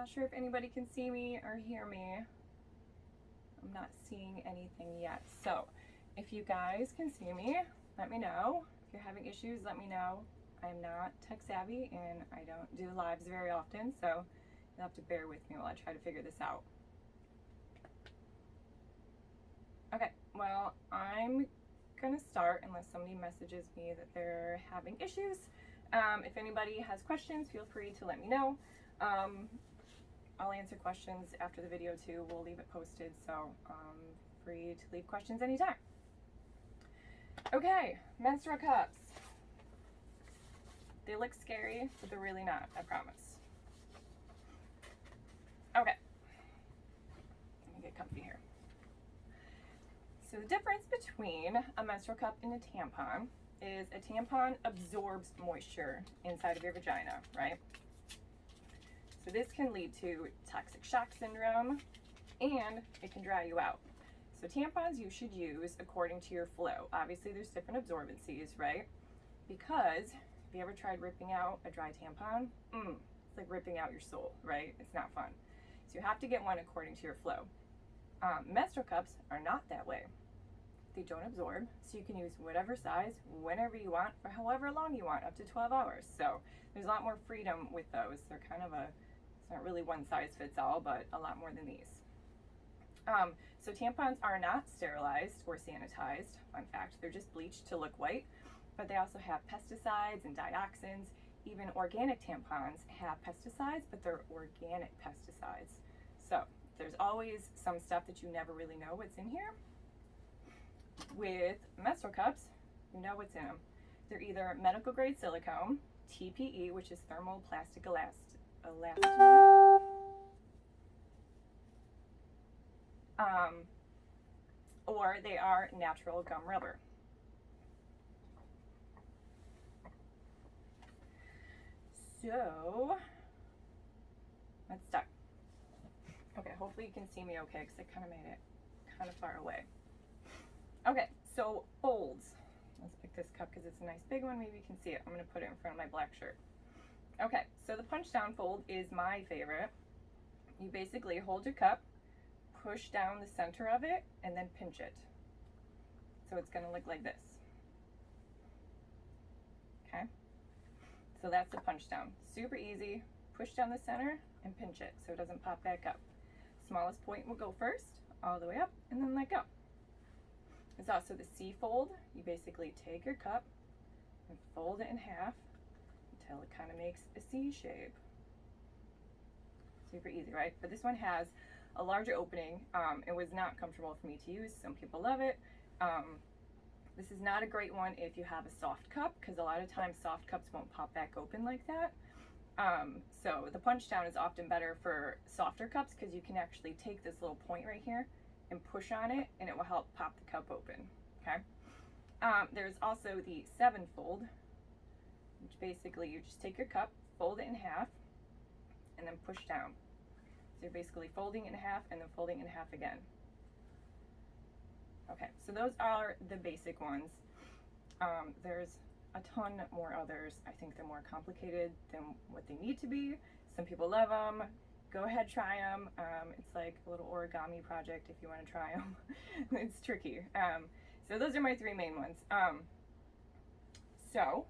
not sure if anybody can see me or hear me. I'm not seeing anything yet. So if you guys can see me, let me know. If you're having issues, let me know. I'm not tech savvy and I don't do lives very often, so you'll have to bear with me while I try to figure this out. Okay, well, I'm gonna start unless somebody messages me that they're having issues. If anybody has questions, feel free to let me know. I'll answer questions after the video too. We'll leave it posted, so free to leave questions anytime. Okay, menstrual cups. They look scary, but they're really not, I promise. Okay, let me get comfy here. So the difference between a menstrual cup and a tampon is a tampon absorbs moisture inside of your vagina, right? So this can lead to toxic shock syndrome and it can dry you out. So tampons you should use according to your flow. Obviously there's different absorbencies, right? Because have you ever tried ripping out a dry tampon? It's like ripping out your soul, right? It's not fun. So you have to get one according to your flow. Menstrual cups are not that way. They don't absorb, so you can use whatever size, whenever you want, for however long you want, up to 12 hours. So there's a lot more freedom with those. They're kind of it's not really one size fits all, but a lot more than these. So tampons are not sterilized or sanitized. Fun fact, they're just bleached to look white, but they also have pesticides and dioxins. Even organic tampons have pesticides, but they're organic pesticides. So there's always some stuff that you never really know what's in here. With menstrual cups, you know what's in them. They're either medical grade silicone, TPE, which is thermoplastic elastomer, or they are natural gum rubber. So let's start. Okay, hopefully you can see me okay because I kind of made it kind of far away. Okay, so folds. Let's pick this cup because it's a nice big one. Maybe you can see it. I'm going to put it in front of my black shirt. Okay, so the punch down fold is my favorite. You basically hold your cup, push down the center of it, and then pinch it. So it's going to look like this. Okay, so that's the punch down. Super easy. Push down the center and pinch it so it doesn't pop back up. Smallest point will go first, all the way up, and then let go. There's also the C fold. You basically take your cup and fold it in half until it kind of makes a C shape. Super easy, right? But this one has a larger opening. It was not comfortable for me to use. Some people love it. This is not a great one if you have a soft cup, because a lot of times soft cups won't pop back open like that. So the punch down is often better for softer cups because you can actually take this little point right here and push on it and it will help pop the cup open. Okay. There's also the 7 fold, which basically you just take your cup, fold it in half, and then push down. So you're basically folding it in half and then folding it in half again. Okay, so those are the basic ones. There's a ton more others. I think they're more complicated than what they need to be. Some people love them. Go ahead, try them. It's like a little origami project if you want to try them. It's tricky. So those are my 3 main ones. So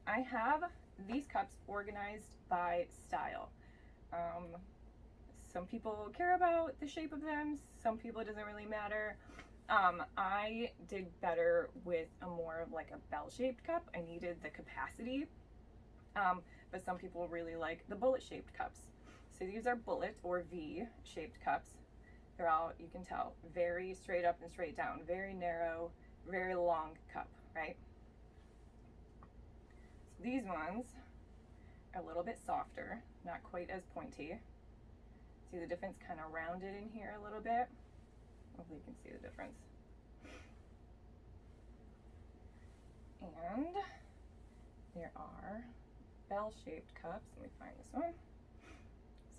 I have these cups organized by style. Some people care about the shape of them. Some people it doesn't really matter. I did better with a more of like a bell-shaped cup. I needed the capacity, but some people really like the bullet-shaped cups. So these are bullet or V-shaped cups. They're all, you can tell, very straight up and straight down, very narrow, very long cup, right? So these ones are a little bit softer, not quite as pointy. See the difference, kind of rounded in here a little bit. Hopefully you can see the difference. And there are bell-shaped cups. Let me find this one.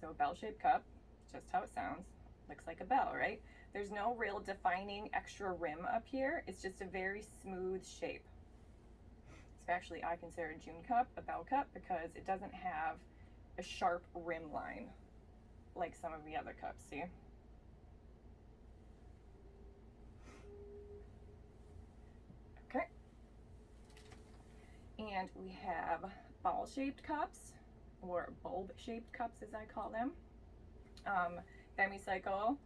So a bell-shaped cup, just how it sounds, looks like a bell, right? There's no real defining extra rim up here. It's just a very smooth shape. So actually I consider a June cup a bell cup because it doesn't have a sharp rim line. like some of the other cups, see? Okay. And we have ball-shaped cups, or bulb-shaped cups as I call them. Femicycle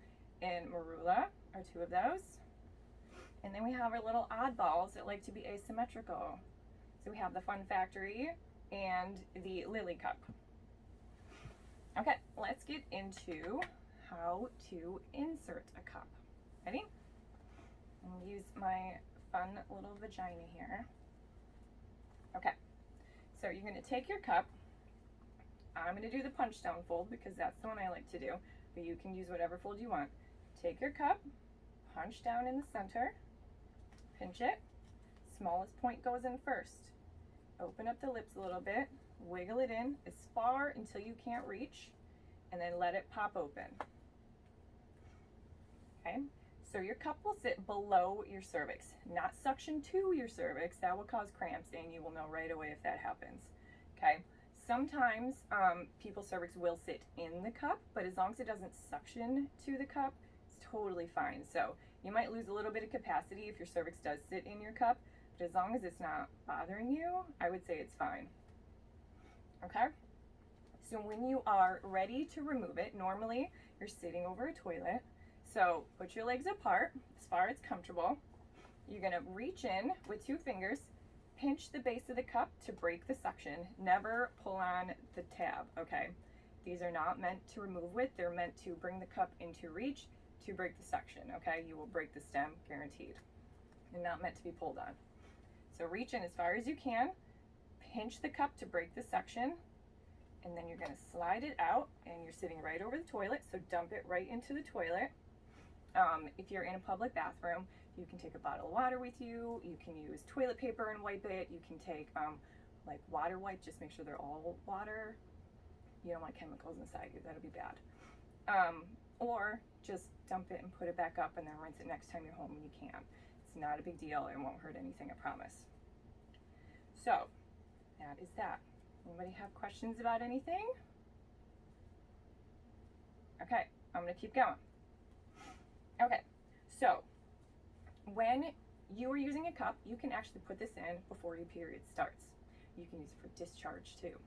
and Marula are two of those. And then we have our little oddballs that like to be asymmetrical. So we have the Fun Factory and the Lily Cup. Okay, let's get into how to insert a cup. Ready? I'll use my fun little vagina here. Okay, so you're going to take your cup. I'm going to do the punch down fold because that's the one I like to do, but you can use whatever fold you want. Take your cup, punch down in the center, pinch it, smallest point goes in first. Open up the lips a little bit, wiggle it in as far until you can't reach, and then let it pop open. Okay, so your cup will sit below your cervix, not suction to your cervix. That will cause cramps, and you will know right away if that happens. Okay, sometimes people's cervix will sit in the cup, but as long as it doesn't suction to the cup, it's totally fine. So you might lose a little bit of capacity if your cervix does sit in your cup, but as long as it's not bothering you, I would say it's fine. Okay, so when you are ready to remove it, normally you're sitting over a toilet. So put your legs apart as far as comfortable. You're gonna reach in with 2 fingers, pinch the base of the cup to break the suction. Never pull on the tab, okay? These are not meant to remove with, they're meant to bring the cup into reach to break the suction, okay? You will break the stem, guaranteed. And not meant to be pulled on. So reach in as far as you can, pinch the cup to break the suction, and then you're gonna slide it out, and you're sitting right over the toilet, so dump it right into the toilet. If you're in a public bathroom, you can take a bottle of water with you, you can use toilet paper and wipe it, you can take like water wipe, just make sure they're all water. You don't want chemicals inside you, that'll be bad. Or just dump it and put it back up and then rinse it next time you're home when you can. It's not a big deal, it won't hurt anything, I promise. So, that is that. Anybody have questions about anything? Okay, I'm gonna keep going. Okay, so when you are using a cup, you can actually put this in before your period starts. You can use it for discharge too.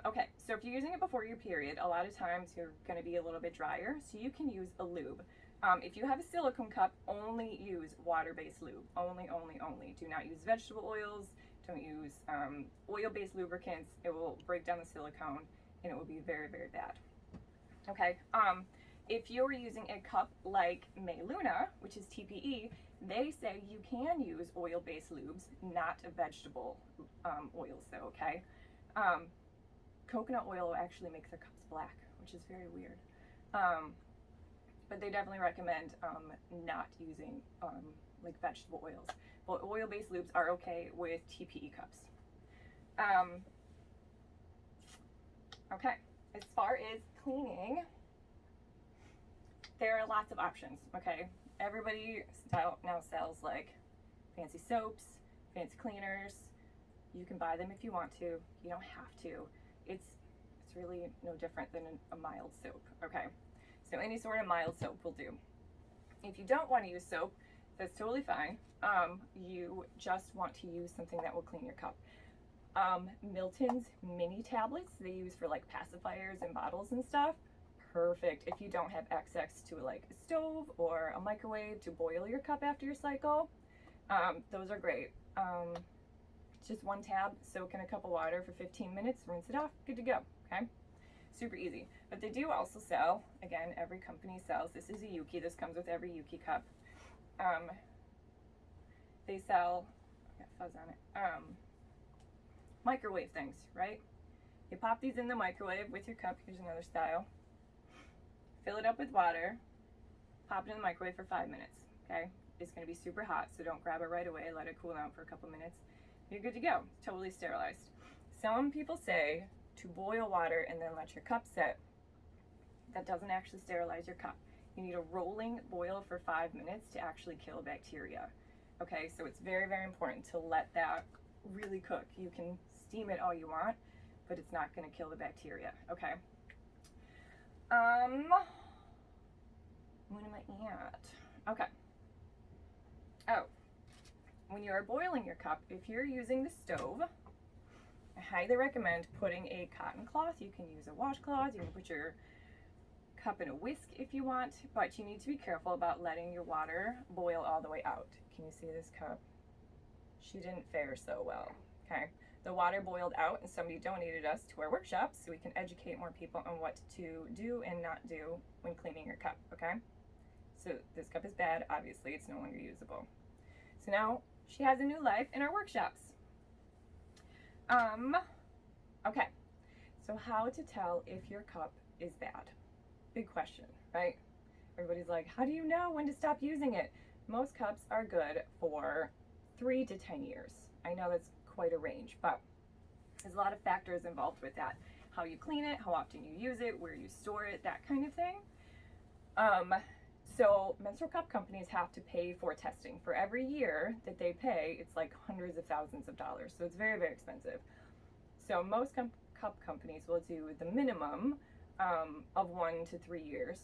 Okay, so if you're using it before your period, a lot of times you're gonna be a little bit drier, so you can use a lube. If you have a silicone cup, only use water-based lube. Only. Do not use vegetable oils. Don't use oil-based lubricants. It will break down the silicone and it will be very, very bad. Okay, if you're using a cup like Luna, which is TPE, they say you can use oil-based lubes, not vegetable oils though, okay? Coconut oil will actually make their cups black, which is very weird. But they definitely recommend not using like vegetable oils. But oil-based lubes are okay with TPE cups. Okay, as far as cleaning, there are lots of options, okay? Everybody now sells like fancy soaps, fancy cleaners. You can buy them if you want to. You don't have to. It's really no different than a mild soap, okay? So any sort of mild soap will do. If you don't want to use soap, that's totally fine. You just want to use something that will clean your cup. Milton's mini tablets, they use for like pacifiers and bottles and stuff. Perfect if you don't have access to like a stove or a microwave to boil your cup after your cycle. Those are great. Just 1 tab, soak in a cup of water for 15 minutes, rinse it off, good to go, okay? Super easy. But they do also sell, again, every company sells, this is a Yuki, this comes with every Yuki cup. They sell, I got fuzz on it, microwave things, right? You pop these in the microwave with your cup, here's another style. Fill it up with water, pop it in the microwave for 5 minutes, okay? It's gonna be super hot, so don't grab it right away, let it cool down for a couple minutes. You're good to go, totally sterilized. Some people say to boil water and then let your cup sit. That doesn't actually sterilize your cup. You need a rolling boil for 5 minutes to actually kill bacteria. Okay, so it's very, very important to let that really cook. You can steam it all you want, but it's not gonna kill the bacteria, okay? What am I at? Okay. Oh, when you are boiling your cup, if you're using the stove, I highly recommend putting a cotton cloth. You can use a washcloth. You can put your cup in a whisk if you want, but you need to be careful about letting your water boil all the way out. Can you see this cup? She didn't fare so well. Okay. The water boiled out and somebody donated us to our workshops so we can educate more people on what to do and not do when cleaning your cup, okay? So this cup is bad, obviously it's no longer usable. So now she has a new life in our workshops. Okay, so how to tell if your cup is bad? Big question, right? Everybody's like, how do you know when to stop using it? Most cups are good for 3 to 10 years. I know that's quite a range, but there's a lot of factors involved with that. How you clean it, how often you use it, where you store it, that kind of thing. So menstrual cup companies have to pay for testing. For every year that they pay, it's like hundreds of thousands of dollars. So it's very, very expensive. So most cup companies will do the minimum of 1 to 3 years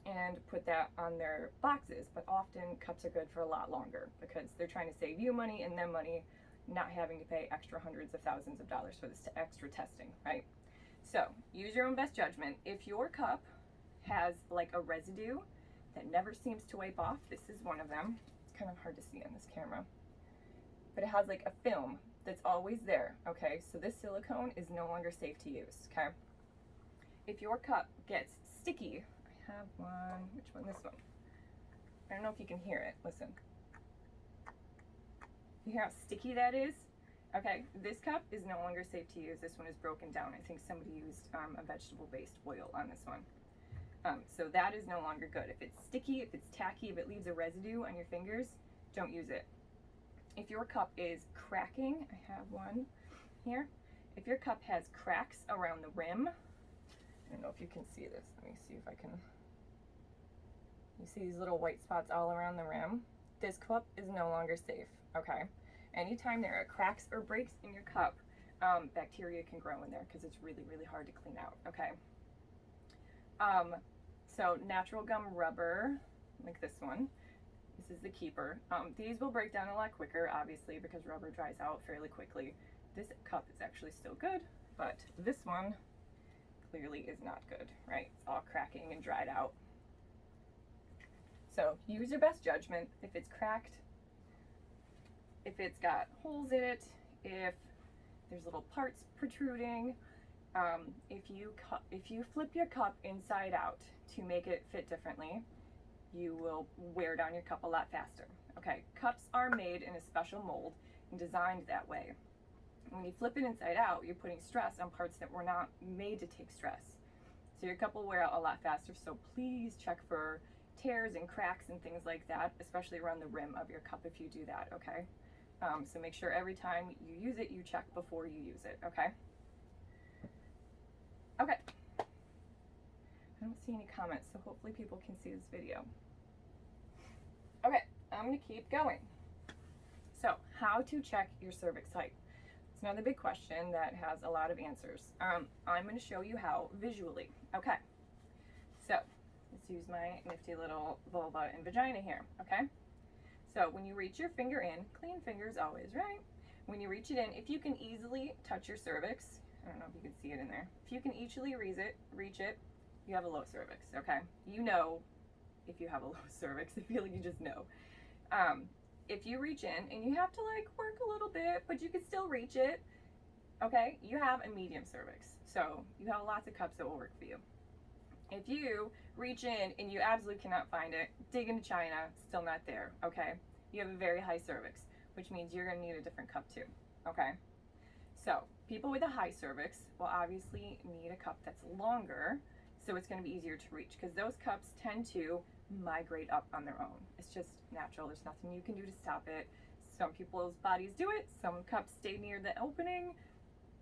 and put that on their boxes. But often cups are good for a lot longer because they're trying to save you money and them money, not having to pay extra hundreds of thousands of dollars for this extra testing, right? So use your own best judgment. If your cup has like a residue that never seems to wipe off, this is one of them. It's kind of hard to see on this camera, but it has like a film that's always there, okay? So this silicone is no longer safe to use, okay? If your cup gets sticky, I have one, which one? This one. I don't know if you can hear it, listen. You hear how sticky that is? Okay, this cup is no longer safe to use. This one is broken down. I think somebody used a vegetable-based oil on this one. So that is no longer good. If it's sticky, if it's tacky, if it leaves a residue on your fingers, don't use it. If your cup is cracking, I have one here. If your cup has cracks around the rim, I don't know if you can see this. Let me see if I can. You see these little white spots all around the rim? This cup is no longer safe, okay? Anytime there are cracks or breaks in your cup, bacteria can grow in there because it's really, really hard to clean out, okay? So natural gum rubber, like this one, this is the keeper. These will break down a lot quicker, obviously, because rubber dries out fairly quickly. This cup is actually still good, but this one clearly is not good, right? It's all cracking and dried out. So use your best judgment. If it's cracked, if it's got holes in it, if there's little parts protruding, if you flip your cup inside out to make it fit differently, you will wear down your cup a lot faster. Okay, cups are made in a special mold and designed that way. When you flip it inside out, you're putting stress on parts that were not made to take stress. So your cup will wear out a lot faster, so please check for tears and cracks and things like that, especially around the rim of your cup if you do that, okay? So make sure every time you use it, you check before you use it, okay? Okay. I don't see any comments, so hopefully people can see this video. Okay, I'm gonna keep going. So, how to check your cervix height? It's another big question that has a lot of answers. I'm gonna show you how visually, okay? So, let's use my nifty little vulva and vagina here, okay? So, when you reach your finger in, clean fingers always, right? When you reach it in, if you can easily touch your cervix, I don't know if you can see it in there. If you can easily reach it, you have a low cervix, okay? You know if you have a low cervix. I feel like you just know. If you reach in and you have to like work a little bit, but you can still reach it, okay? You have a medium cervix. So you have lots of cups that will work for you. If you reach in and you absolutely cannot find it, dig into China, still not there, okay? You have a very high cervix, which means you're gonna need a different cup too, okay? So people with a high cervix will obviously need a cup that's longer, so it's gonna be easier to reach because those cups tend to migrate up on their own. It's just natural, there's nothing you can do to stop it. Some people's bodies do it, some cups stay near the opening.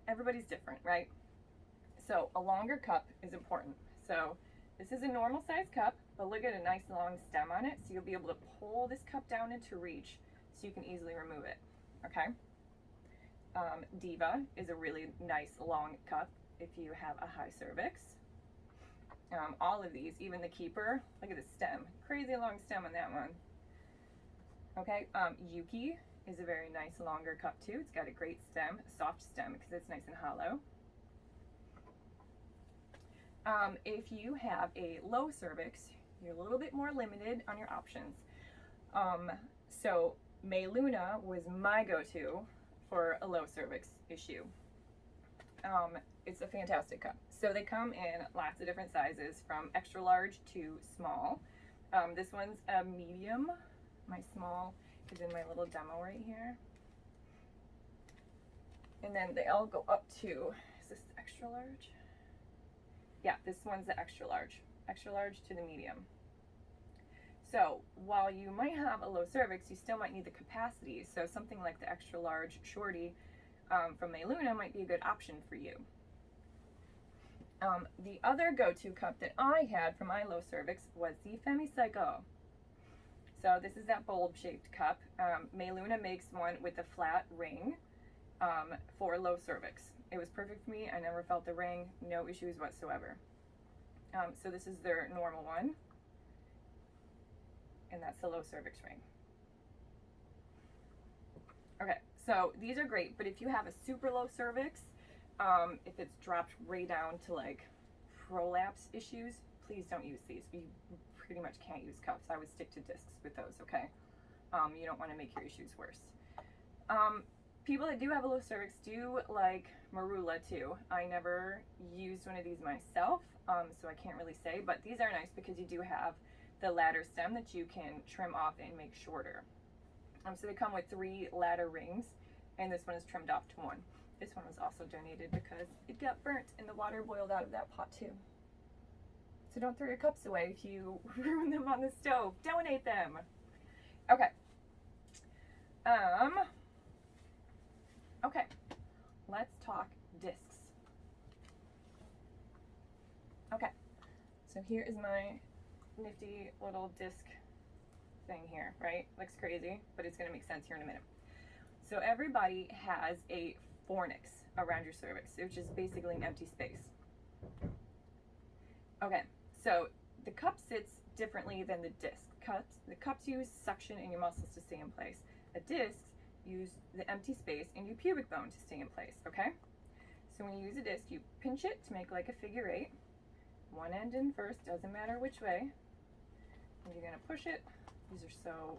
Everybody's different, right? So a longer cup is important. So this is a normal size cup, but look at a nice long stem on it, so you'll be able to pull this cup down into reach so you can easily remove it, okay? Diva is a really nice long cup if you have a high cervix. All of these, even the keeper, look at the stem, crazy long stem on that one. Okay, Yuki is a very nice longer cup too. It's got a great stem, a soft stem because it's nice and hollow. If you have a low cervix, you're a little bit more limited on your options. So May Luna was my go-to for a low cervix issue. It's a fantastic cup. So they come in lots of different sizes, from extra large to small. This one's a medium. My small is in my little demo right here. And then they all go up to, is this extra large? Yeah, this one's the extra large to the medium. So while you might have a low cervix, you still might need the capacity. So something like the extra large shorty from May Luna might be a good option for you. The other go-to cup that I had for my low cervix was the Femicycle. So this is that bulb-shaped cup. May Luna makes one with a flat ring for low cervix. It was perfect for me. I never felt the ring, no issues whatsoever. So this is their normal one, and that's the low cervix ring. Okay, so these are great, but if you have a super low cervix, if it's dropped way down to like prolapse issues, please don't use these. You pretty much can't use cups. I would stick to discs with those, okay? You don't want to make your issues worse. People that do have a low cervix do like Marula too. I never used one of these myself, so I can't really say, but these are nice because you do have the ladder stem that you can trim off and make shorter. So they come with 3 ladder rings, and this one is trimmed off to 1. This one was also donated because it got burnt and the water boiled out of that pot too. So don't throw your cups away if you ruin them on the stove. Donate them. Okay. Okay. Let's talk discs. Okay. So here is my nifty little disc thing here, right? Looks crazy, but it's going to make sense here in a minute. So everybody has a fornix around your cervix, which is basically an empty space. Okay, so the cup sits differently than the disc. The cups use suction in your muscles to stay in place. A disc use the empty space in your pubic bone to stay in place, okay? So when you use a disc, you pinch it to make like a figure 8. One end in first, doesn't matter which way. And you're gonna push it. These are so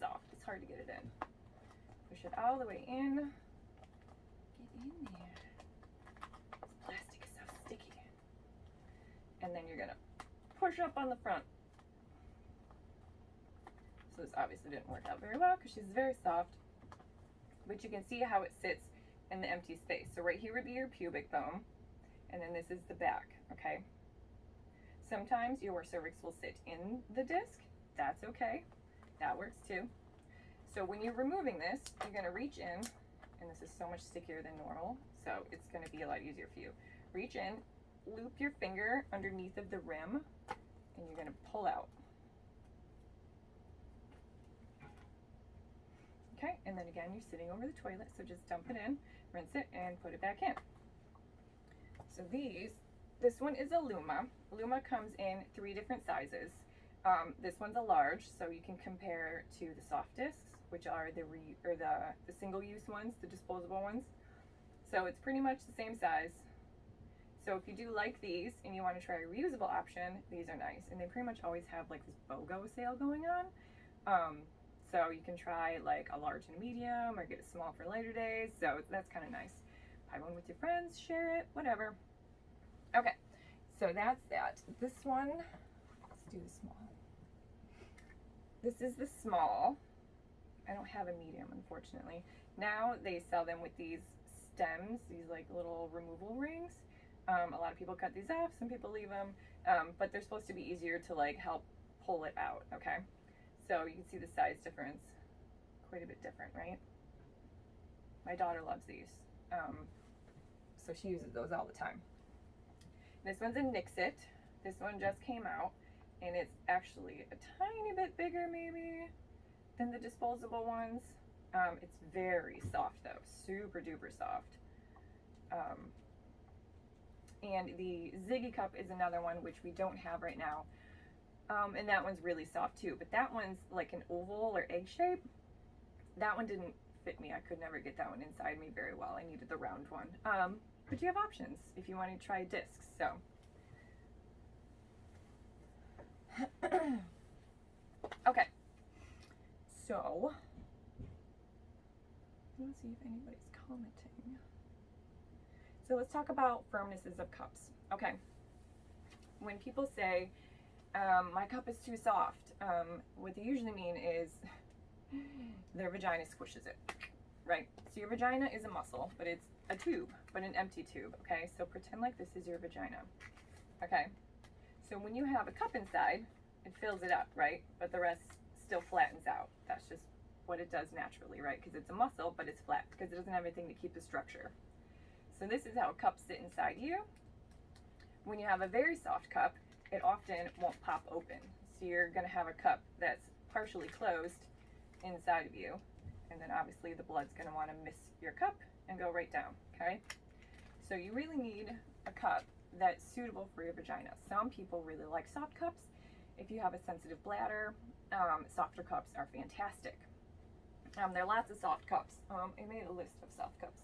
soft, it's hard to get it in. Push it all the way in. Get in there. This plastic is so sticky. And then you're gonna push up on the front. So this obviously didn't work out very well because she's very soft, but you can see how it sits in the empty space. So right here would be your pubic bone, and then this is the back, okay? Sometimes your cervix will sit in the disc. That's okay. That works too. So when you're removing this, you're gonna reach in, and this is so much stickier than normal, so it's gonna be a lot easier for you. Reach in, loop your finger underneath of the rim, and you're gonna pull out. Okay, and then again, you're sitting over the toilet, so just dump it in, rinse it, and put it back in. So this one is a Luma. Luma comes in 3 different sizes. This one's a large, so you can compare to the soft discs, which are the single-use ones, the disposable ones. So it's pretty much the same size. So if you do like these and you want to try a reusable option, these are nice. And they pretty much always have like this BOGO sale going on. So you can try like a large and a medium, or get a small for later days. So that's kind of nice. Buy one with your friends, share it, whatever. Okay, so that's that. This one, let's do the small. This is the small. I don't have a medium, unfortunately. Now they sell them with these stems, these like little removal rings. A lot of people cut these off, some people leave them, but they're supposed to be easier to like help pull it out, okay? So you can see the size difference, quite a bit different, right? My daughter loves these, so she uses those all the time. This one's a Nixit. This one just came out, and it's actually a tiny bit bigger maybe than the disposable ones. It's very soft though, super duper soft. And the Ziggy cup is another one, which we don't have right now. And that one's really soft too, but that one's like an oval or egg shape. That one didn't fit me. I could never get that one inside me very well. I needed the round one. But you have options if you want to try discs. So okay, so let's see if anybody's commenting. So let's talk about firmnesses of cups. Okay, when people say my cup is too soft, what they usually mean is their vagina squishes it, right? So your vagina is a muscle, but it's a tube, but an empty tube, okay? So pretend like this is your vagina, okay? So when you have a cup inside, it fills it up, right? But the rest still flattens out. That's just what it does naturally, right? Because it's a muscle, but it's flat because it doesn't have anything to keep the structure. So this is how cups sit inside you. When you have a very soft cup, it often won't pop open. So you're gonna have a cup that's partially closed inside of you. And then obviously the blood's gonna wanna miss your cup and go right down, okay? So you really need a cup that's suitable for your vagina. Some people really like soft cups. If you have a sensitive bladder, softer cups are fantastic. There are lots of soft cups. I made a list of soft cups.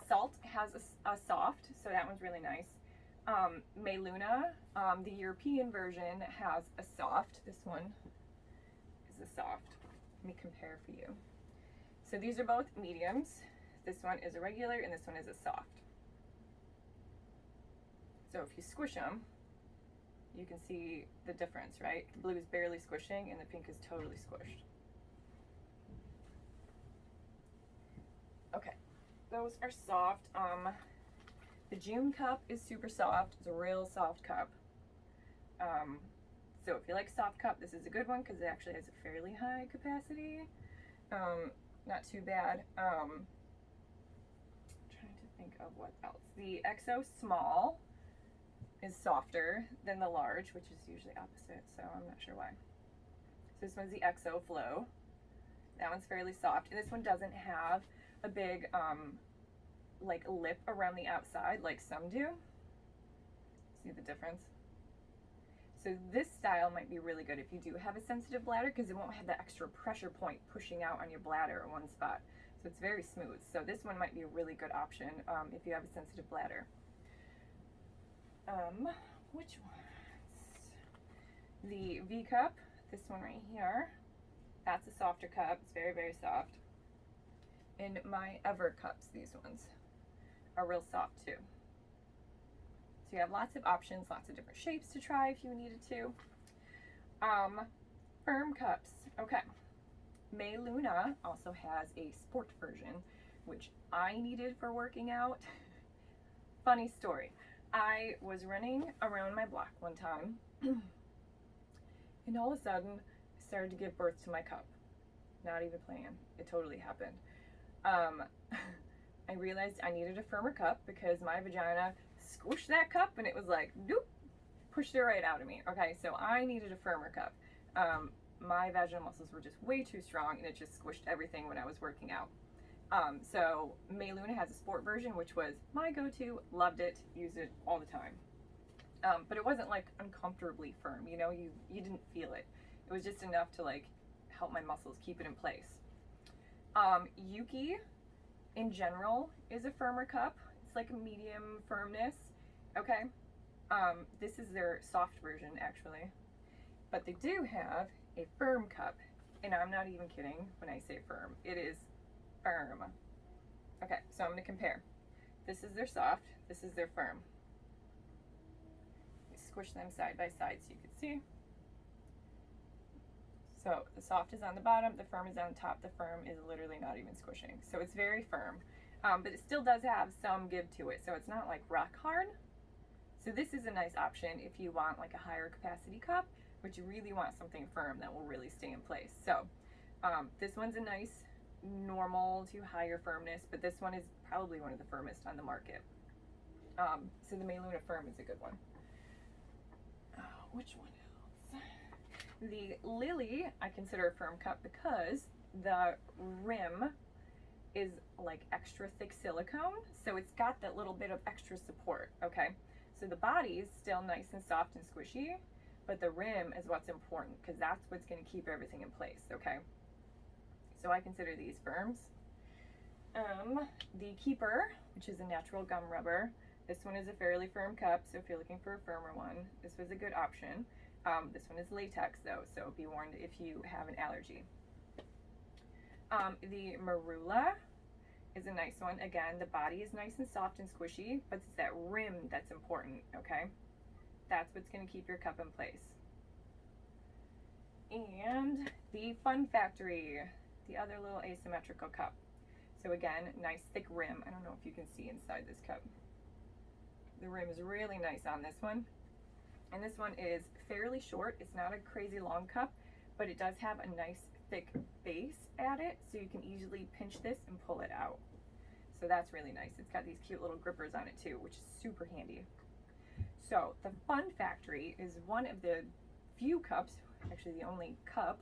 Salt has a soft, so that one's really nice. Meluna, the European version, has a soft. This one is a soft. Let me compare for you. So these are both mediums. This one is a regular and this one is a soft. So if you squish them, you can see the difference, right? The blue is barely squishing and the pink is totally squished. Okay, those are soft. The June cup is super soft. It's a real soft cup. So if you like soft cup, this is a good one because it actually has a fairly high capacity. Not too bad. Trying to think of what else. The XO small is softer than the large, which is usually opposite, so I'm not sure why. So this one's the XO Flow. That one's fairly soft, and this one doesn't have a big like lip around the outside like some do. See the difference? So this style might be really good if you do have a sensitive bladder because it won't have that extra pressure point pushing out on your bladder in one spot. So it's very smooth. So this one might be a really good option if you have a sensitive bladder. Which ones? The V cup, this one right here, that's a softer cup. It's very, very soft. And my Ever cups, these ones, are real soft too. So you have lots of options, lots of different shapes to try if you needed to. Firm cups, okay. May Luna also has a sport version, which I needed for working out. Funny story. I was running around my block one time, and all of a sudden, I started to give birth to my cup. Not even playing. It totally happened. I realized I needed a firmer cup because my vagina squished that cup and it was like, doop, pushed it right out of me. Okay, so I needed a firmer cup. My vaginal muscles were just way too strong and it just squished everything when I was working out. So May Luna has a sport version, which was my go-to, loved it, used it all the time. But it wasn't like uncomfortably firm, you know, you didn't feel it. It was just enough to like help my muscles keep it in place. Yuki in general is a firmer cup. It's like a medium firmness. Okay. This is their soft version actually, but they do have a firm cup, and I'm not even kidding when I say firm. It is firm. Okay, so I'm going to compare. This is their soft, this is their firm. We squish them side by side so you can see. So the soft is on the bottom, the firm is on top. The firm is literally not even squishing. So it's very firm, but it still does have some give to it. So it's not like rock hard. So this is a nice option if you want like a higher capacity cup, but you really want something firm that will really stay in place. So this one's a nice normal to higher firmness, but this one is probably one of the firmest on the market. So the May Luna Firm is a good one. Which one else? The Lily I consider a firm cup because the rim is like extra thick silicone, so it's got that little bit of extra support, okay? So the body's still nice and soft and squishy, but the rim is what's important because that's what's going to keep everything in place, okay? So I consider these firms. The Keeper, which is a natural gum rubber. This one is a fairly firm cup, so if you're looking for a firmer one, this was a good option. This one is latex though, so be warned if you have an allergy. The Marula is a nice one. Again, the body is nice and soft and squishy, but it's that rim that's important, okay? That's what's going to keep your cup in place. And the Fun Factory, the other little asymmetrical cup. So again, nice thick rim. I don't know if you can see inside this cup. The rim is really nice on this one. And this one is fairly short. It's not a crazy long cup, but it does have a nice thick base at it, so you can easily pinch this and pull it out. So that's really nice. It's got these cute little grippers on it too, which is super handy. So the Fun Factory is one of the few cups, actually the only cup,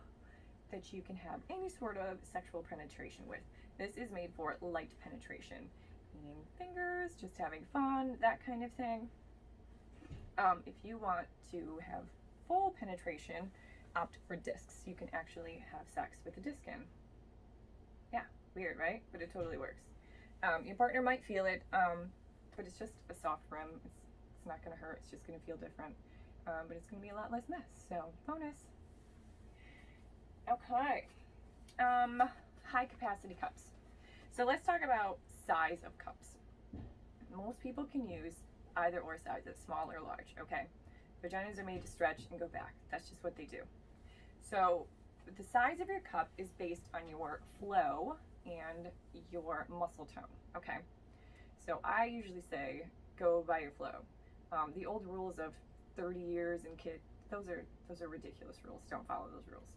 that you can have any sort of sexual penetration with. This is made for light penetration, meaning fingers, just having fun, that kind of thing. If you want to have full penetration, opt for discs. You can actually have sex with a disc in. Yeah, weird, right? But it totally works. Your partner might feel it, but it's just a soft rim. It's not going to hurt. It's just going to feel different, but it's going to be a lot less mess. So bonus. Okay, high capacity cups. So let's talk about size of cups. Most people can use either or sizes, small or large, okay? Vaginas are made to stretch and go back. That's just what they do. So the size of your cup is based on your flow and your muscle tone, okay? So I usually say go by your flow. The old rules of 30 years and kid, those are ridiculous rules. Don't follow those rules.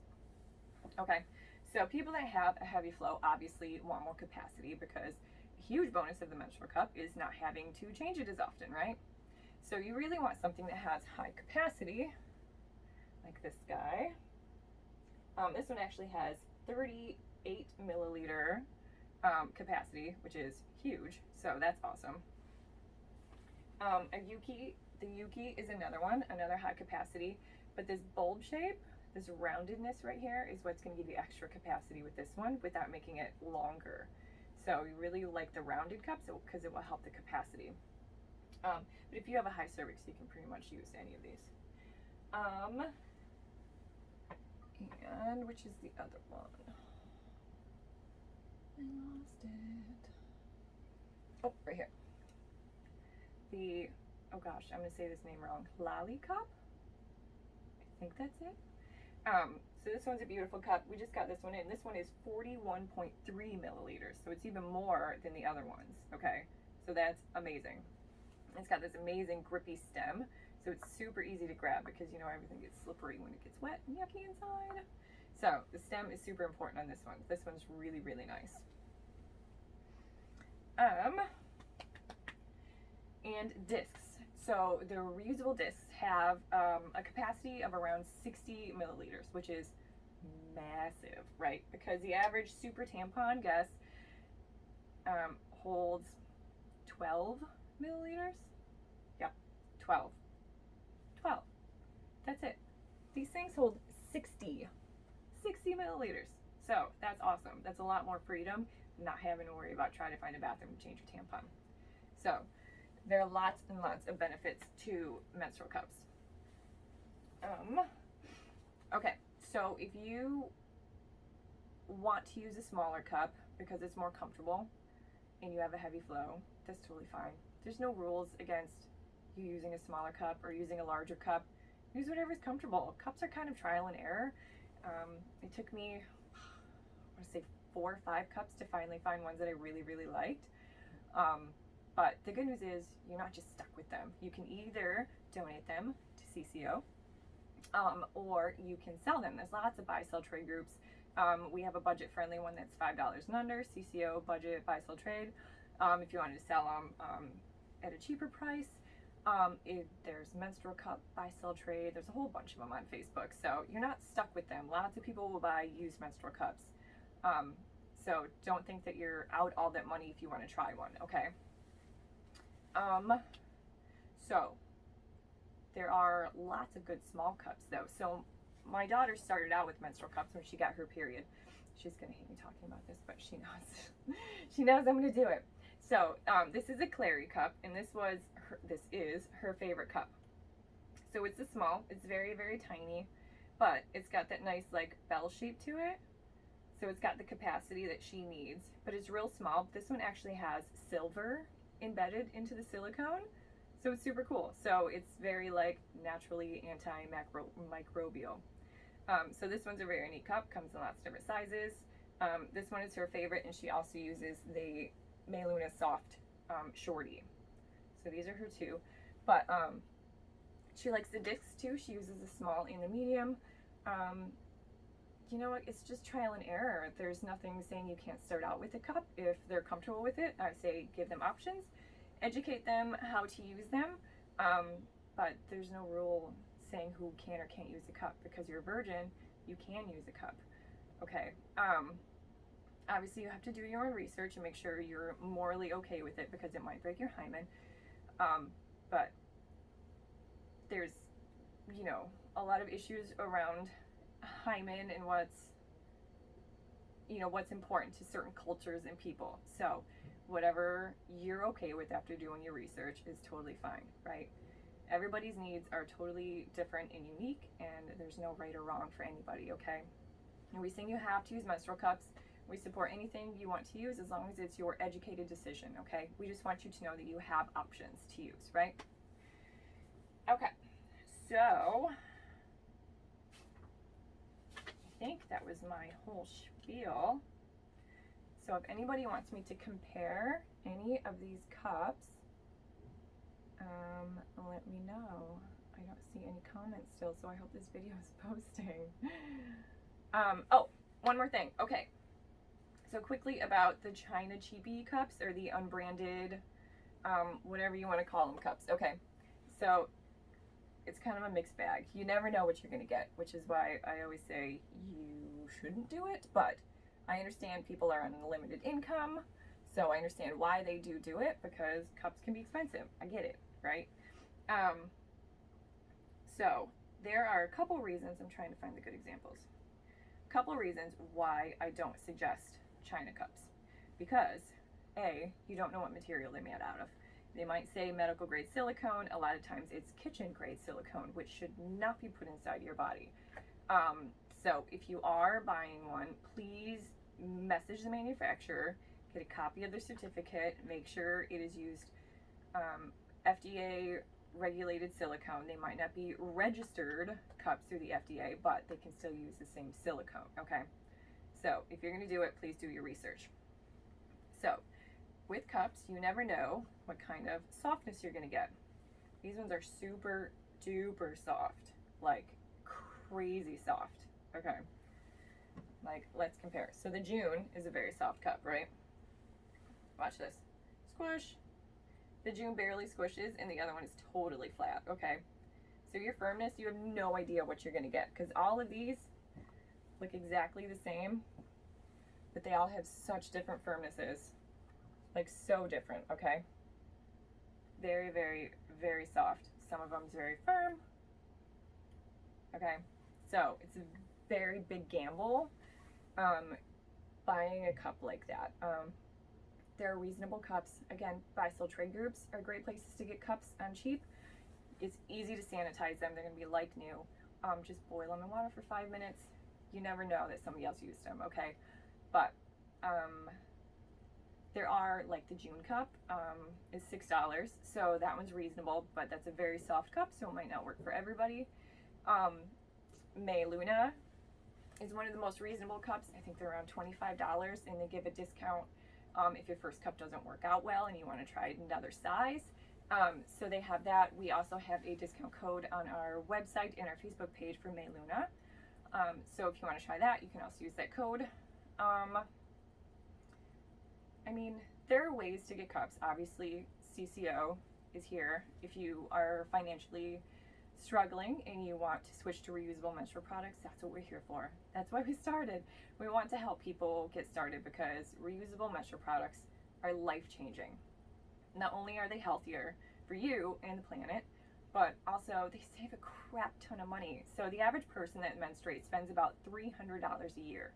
Okay, so people that have a heavy flow obviously want more capacity because a huge bonus of the menstrual cup is not having to change it as often, right? So you really want something that has high capacity, like this guy. This one actually has 38 milliliter capacity, which is huge, so that's awesome. The Yuki is another one, another high capacity, but this bulb shape, this roundedness right here is what's going to give you extra capacity with this one without making it longer. So you really like the rounded cups because it will help the capacity. But if you have a high cervix, you can pretty much use any of these. And which is the other one? I lost it. Oh, right here. Oh gosh, I'm going to say this name wrong. Lolly cup? I think that's it. So this one's a beautiful cup. We just got this one in. This one is 41.3 milliliters, so it's even more than the other ones, okay? So that's amazing. It's got this amazing grippy stem, so it's super easy to grab because, you know, everything gets slippery when it gets wet and yucky inside. So the stem is super important on this one. This one's really, really nice. And discs. So the reusable discs have a capacity of around 60 milliliters, which is massive, right? Because the average super tampon, guess, holds 12 milliliters. Yep, 12. That's it. These things hold 60 milliliters. So that's awesome. That's a lot more freedom, not having to worry about trying to find a bathroom to change your tampon. So there are lots and lots of benefits to menstrual cups. Okay, so if you want to use a smaller cup because it's more comfortable and you have a heavy flow, that's totally fine. There's no rules against you using a smaller cup or using a larger cup. Use whatever's comfortable. Cups are kind of trial and error. It took me, I want to say 4 or 5 cups to finally find ones that I really, really liked. But the good news is you're not just stuck with them. You can either donate them to CCO, or you can sell them. There's lots of buy-sell trade groups. We have a budget-friendly one that's $5 and under, CCO, budget, buy-sell trade. If you wanted to sell them at a cheaper price, there's Menstrual Cup, buy-sell trade. There's a whole bunch of them on Facebook. So you're not stuck with them. Lots of people will buy used menstrual cups. So don't think that you're out all that money if you want to try one, okay? So there are lots of good small cups though. So my daughter started out with menstrual cups when she got her period. She's gonna hate me talking about this, but she knows. She knows I'm gonna do it. So this is a Clary cup, and this is her favorite cup. So it's a small, it's very, very tiny, but it's got that nice like bell shape to it. So it's got the capacity that she needs, but it's real small. This one actually has silver embedded into the silicone. So it's super cool. So it's very like naturally antimicrobial. So this one's a very neat cup, comes in lots of different sizes. This one is her favorite, and she also uses the Meiluna Soft Shorty. So these are her two. But she likes the discs too. She uses the small and the medium. You know what? It's just trial and error. There's nothing saying you can't start out with a cup. If they're comfortable with it, I say give them options. Educate them how to use them. But there's no rule saying who can or can't use a cup. Because you're a virgin, you can use a cup. Okay. Obviously, you have to do your own research and make sure you're morally okay with it, because it might break your hymen. But there's, you know, a lot of issues around hymen and what's important to certain cultures and people. So whatever you're okay with after doing your research is totally fine, right? Everybody's needs are totally different and unique, and there's no right or wrong for anybody, okay? And we saying you have to use menstrual cups. We support anything you want to use as long as it's your educated decision, okay? We just want you to know that you have options to use, right? Okay, so I think that was my whole spiel. So if anybody wants me to compare any of these cups, let me know. I don't see any comments still, so I hope this video is posting. Oh, one more thing. Okay. So quickly about the China cheapy cups, or the unbranded, whatever you want to call them, cups. Okay. So it's kind of a mixed bag. You never know what you're going to get, which is why I always say you shouldn't do it. But I understand people are on a limited income, so I understand why they do it, because cups can be expensive. I get it, right? So there are a couple reasons. I'm trying to find the good examples. A couple reasons why I don't suggest China cups. Because A, you don't know what material they're made out of. They might say medical grade silicone. A lot of times it's kitchen grade silicone, which should not be put inside your body. So if you are buying one, please message the manufacturer, get a copy of their certificate, make sure it is used FDA regulated silicone. They might not be registered cups through the FDA, but they can still use the same silicone, okay? So if you're gonna do it, please do your research. So with cups, you never know what kind of softness you're gonna get. These ones are super duper soft, like crazy soft, okay? Like, let's compare. So the June is a very soft cup, right? Watch this. Squish. The June barely squishes, and the other one is totally flat, okay? So your firmness, you have no idea what you're gonna get, because all of these look exactly the same, but they all have such different firmnesses. Like, so different, okay? Very, very, very soft. Some of them's very firm, okay? So it's a very big gamble buying a cup like that. There are reasonable cups. Again, buy-sell trade groups are great places to get cups on cheap. It's easy to sanitize them. They're gonna be like new. Just boil them in water for 5 minutes. You never know that somebody else used them, okay? But there are, like the June cup is $6, so that one's reasonable, but that's a very soft cup, so it might not work for everybody. Meiluna is one of the most reasonable cups. I think they're around $25, and they give a discount if your first cup doesn't work out well and you want to try another size. So they have that. We also have a discount code on our website and our Facebook page for Meiluna. So if you want to try that, you can also use that code. I mean, there are ways to get cups. Obviously, CCO is here if you are financially struggling and you want to switch to reusable menstrual products, that's what we're here for. That's why we started. We want to help people get started because reusable menstrual products are life-changing. Not only are they healthier for you and the planet, but also they save a crap ton of money. So the average person that menstruates spends about $300 a year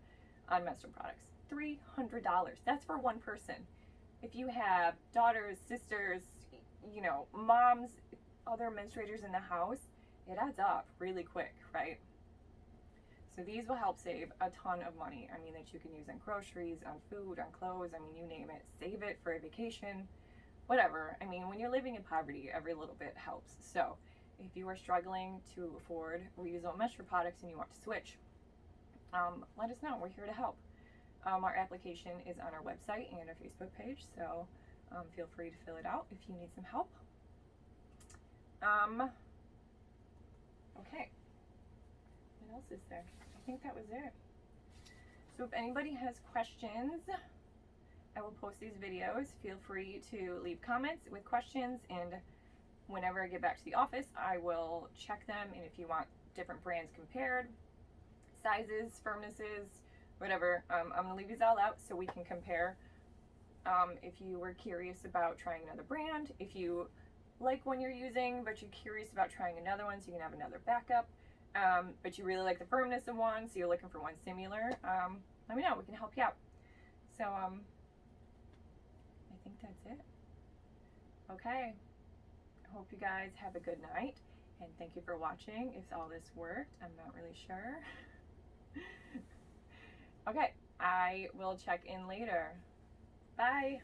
on menstrual products. $300. That's for one person. If you have daughters, sisters, you know, moms, other menstruators in the house, it adds up really quick, right? So these will help save a ton of money. I mean, that you can use on groceries, on food, on clothes, I mean, you name it. Save it for a vacation, whatever. I mean, when you're living in poverty, every little bit helps. So if you are struggling to afford reusable menstrual products and you want to switch, let us know. We're here to help. Our application is on our website and our Facebook page, so feel free to fill it out if you need some help. Okay, what else is there? I think that was it. So if anybody has questions, I will post these videos. Feel free to leave comments with questions, and whenever I get back to the office, I will check them, and if you want different brands compared, sizes, firmnesses, whatever, I'm going to leave these all out so we can compare. If you were curious about trying another brand, if you like one you're using but you're curious about trying another one so you can have another backup, but you really like the firmness of one so you're looking for one similar, let me know. We can help you out. So I think that's it. Okay, I hope you guys have a good night, and thank you for watching. If all this worked, I'm not really sure. Okay, I will check in later. Bye.